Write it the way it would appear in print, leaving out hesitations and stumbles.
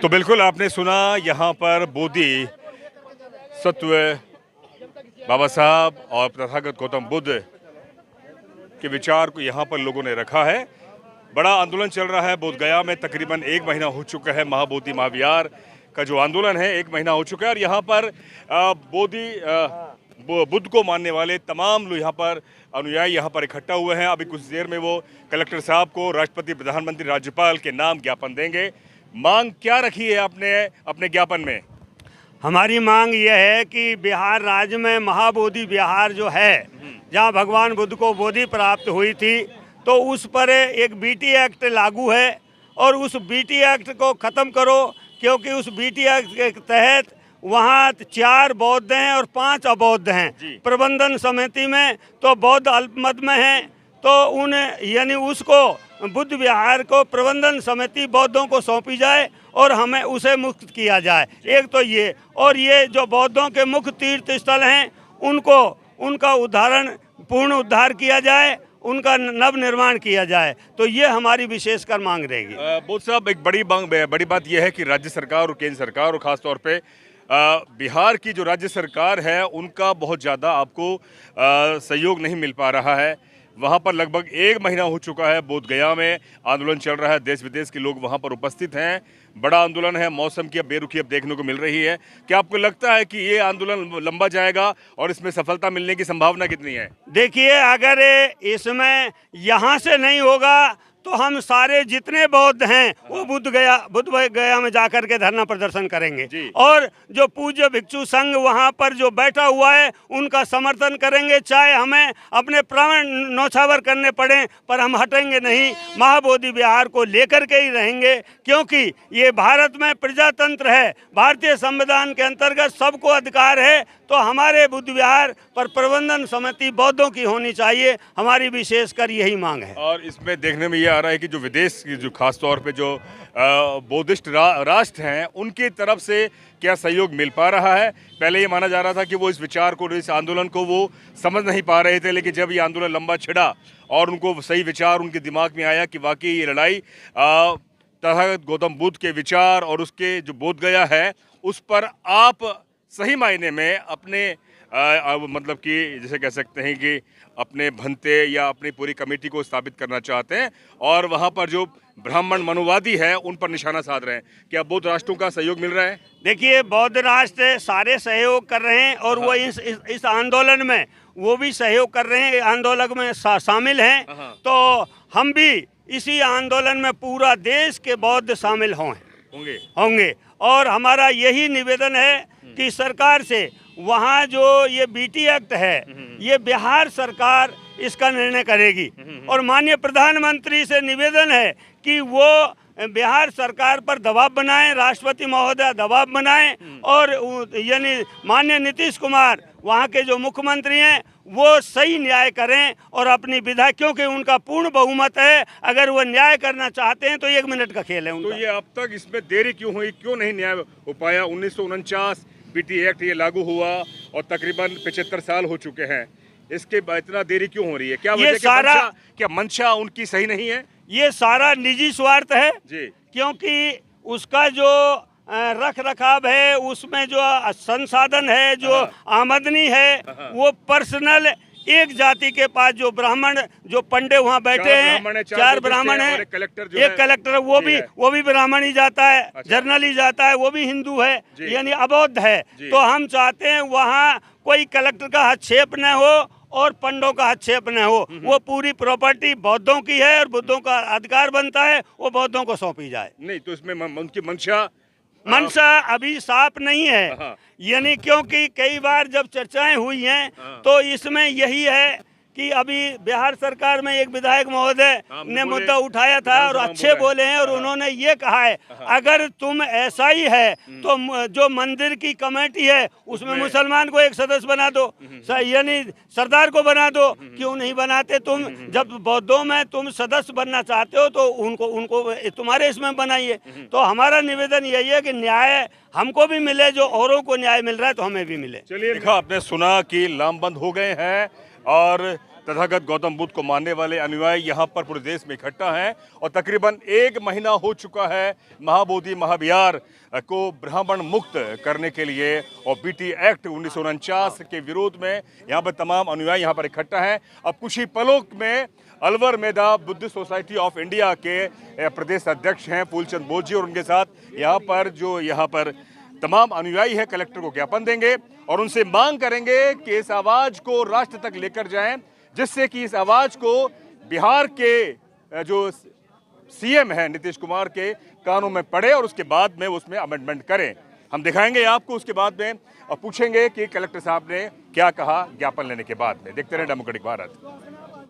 तो बिल्कुल आपने सुना, यहाँ पर बोधि सत्व बाबा साहब और तथागत गौतम बुद्ध के विचार को यहाँ पर लोगों ने रखा है। बड़ा आंदोलन चल रहा है बोध गया में, तकरीबन 1 महीना हो चुका है। महाबोधि महाविहार का जो आंदोलन है 1 महीना हो चुका है और यहाँ पर बुद्ध को मानने वाले तमाम लोग यहाँ पर अनुयायी यहाँ पर इकट्ठा हुए हैं। अभी कुछ देर में वो कलेक्टर साहब को राष्ट्रपति, प्रधानमंत्री, राज्यपाल के नाम ज्ञापन देंगे। मांग क्या रखी है आपने अपने ज्ञापन में? हमारी मांग यह है कि बिहार राज्य में महाबोधि विहार जो है, जहां भगवान बुद्ध को बोधि प्राप्त हुई थी, तो उस पर एक बीटी एक्ट लागू है और उस बीटी एक्ट को ख़त्म करो, क्योंकि उस बीटी एक्ट के तहत वहाँ 4 बौद्ध हैं और 5 अबौद्ध हैं। प्रबंधन समिति में तो बौद्ध अल्पमत में हैं, तो उन यानी उसको बुद्ध विहार को प्रबंधन समिति बौद्धों को सौंपी जाए और हमें उसे मुक्त किया जाए। एक तो ये, और ये जो बौद्धों के मुख्य तीर्थ स्थल हैं उनको उनका पूर्ण उद्धार किया जाए, उनका नव निर्माण किया जाए। तो ये हमारी विशेषकर मांग रहेगी। बुद्ध साहब, एक बड़ी बात यह है कि राज्य सरकार और केंद्र सरकार और ख़ास तौर पे बिहार की जो राज्य सरकार है उनका बहुत ज़्यादा आपको सहयोग नहीं मिल पा रहा है। वहाँ पर लगभग 1 महीना हो चुका है, बोध गया में आंदोलन चल रहा है, देश विदेश के लोग वहाँ पर उपस्थित हैं। बड़ा आंदोलन है, मौसम की अब बेरुखी अब देखने को मिल रही है। क्या आपको लगता है कि ये आंदोलन लंबा जाएगा और इसमें सफलता मिलने की संभावना कितनी है? देखिए, अगर इसमें यहाँ से नहीं होगा तो हम सारे जितने बौद्ध हैं वो बुद्ध गया में जाकर के धरना प्रदर्शन करेंगे और जो पूज्य भिक्षु संघ वहाँ पर जो बैठा हुआ है उनका समर्थन करेंगे, चाहे हमें अपने प्राण न्यौछावर करने पड़े, पर हम हटेंगे नहीं। महाबोधि विहार को लेकर के ही रहेंगे, क्योंकि ये भारत में प्रजातंत्र है, भारतीय संविधान के अंतर्गत सबको अधिकार है। तो हमारे बुद्ध विहार पर प्रबंधन समिति बौद्धों की होनी चाहिए, हमारी विशेषकर यही मांग है। और इसमें देखने में ये आ रहा है कि जो विदेश की जो खास तौर पे जो बौद्धिस्ट राष्ट्र हैं उनकी तरफ से क्या सहयोग मिल पा रहा है? पहले ये माना जा रहा था कि वो इस विचार को, इस आंदोलन को वो समझ नहीं पा रहे थे, लेकिन जब ये आंदोलन लंबा छिड़ा और उनको सही विचार उनके दिमाग में आया कि वाकई ये लड़ाई तथागत गौतम बुद्ध के विचार और उसके जो बोध गया है उस पर आप सही मायने में अपने मतलब कि जैसे कह सकते हैं कि अपने भंते या अपनी पूरी कमेटी को स्थापित करना चाहते हैं और वहाँ पर जो ब्राह्मण मनुवादी है उन पर निशाना साध रहे हैं। क्या बौद्ध राष्ट्रों का सहयोग मिल रहा है? देखिए, बौद्ध राष्ट्र सारे सहयोग कर रहे हैं और वो इस आंदोलन में वो भी सहयोग कर रहे हैं, आंदोलन में शामिल हैं। तो हम भी इसी आंदोलन में पूरा देश के बौद्ध शामिल होंगे और हमारा यही निवेदन है कि सरकार से वहाँ जो ये बीटी एक्ट है ये बिहार सरकार इसका निर्णय करेगी और माननीय प्रधानमंत्री से निवेदन है कि वो बिहार सरकार पर दबाव बनाएं, राष्ट्रपति महोदय दबाव बनाएं और यानी माननीय नीतीश कुमार वहाँ के जो मुख्यमंत्री हैं वो सही न्याय करें और अपनी विधायक, क्योंकि उनका पूर्ण बहुमत है, अगर वो न्याय करना चाहते हैं तो 1 मिनट का खेल है उनका। तो ये अब तक इसमें देरी क्यों हुई, क्यों नहीं न्याय हो पाया? 1949 बीटी एक्ट ये लागू हुआ और तकरीबन 75 साल हो चुके हैं, इसके इतना देरी क्यों हो रही है? क्या वजह, क्या मंशा उनकी सही नहीं है? ये सारा निजी स्वार्थ है जी, क्योंकि उसका जो रख रखाव है, उसमें जो संसाधन है, जो आमदनी है, वो पर्सनल एक जाति के पास जो ब्राह्मण, जो पंडे वहाँ बैठे हैं, 4 ब्राह्मण हैं, एक कलेक्टर वो भी ब्राह्मण ही जाता है, जर्नल ही जाता है, वो भी हिंदू है, यानी अबौद्ध है। तो हम चाहते हैं वहाँ कोई कलेक्टर का हस्तक्षेप न हो और पंडों का हस्तक्षेप न हो, वो पूरी प्रॉपर्टी बौद्धों की है और बुद्धों का अधिकार बनता है, वो बौद्धों को सौंपी जाए। नहीं तो इसमें उनकी मंशा अभी साफ नहीं है, यानी क्योंकि कई बार जब चर्चाएं हुई हैं तो इसमें यही है कि अभी बिहार सरकार में एक विधायक महोदय ने मुद्दा उठाया था और अच्छे बोले हैं और उन्होंने ये कहा है अगर तुम ऐसा ही है तो जो मंदिर की कमेटी है उसमें मुसलमान को एक सदस्य बना दो, यानी सरदार को बना दो, क्यों नहीं बनाते तुम? जब बौद्धों में तुम सदस्य बनना चाहते हो तो उनको तुम्हारे इसमें बनाइए। तो हमारा निवेदन यही है कि न्याय हमको भी मिले, जो औरों को न्याय मिल रहा है तो हमें भी मिले। चलिए, आपने सुना कि लामबंद हो गए हैं और तथागत गौतम बुद्ध को मानने वाले अनुयायी यहाँ पर पूरे देश में इकट्ठा हैं और तकरीबन 1 महीना हो चुका है महाबोधि महाविहार को ब्राह्मण मुक्त करने के लिए और बीटी एक्ट 1949 के विरोध में यहाँ पर तमाम अनुयायी यहाँ पर इकट्ठा हैं। अब कुछ ही पलों में अलवर मेधा बुद्धिस्ट सोसाइटी ऑफ इंडिया के प्रदेश अध्यक्ष हैं फूलचंद बोस जी और उनके साथ यहाँ पर तमाम अनुयायी है कलेक्टर को ज्ञापन देंगे और उनसे मांग करेंगे कि इस आवाज को राष्ट्र तक लेकर जाएं, जिससे कि इस आवाज को बिहार के जो सीएम है नीतीश कुमार के कानों में पड़े और उसके बाद में उसमें अमेंडमेंट करें। हम दिखाएंगे आपको उसके बाद में और पूछेंगे कि कलेक्टर साहब ने क्या कहा ज्ञापन लेने के बाद में। देखते रहे डेमोक्रेटिक भारत।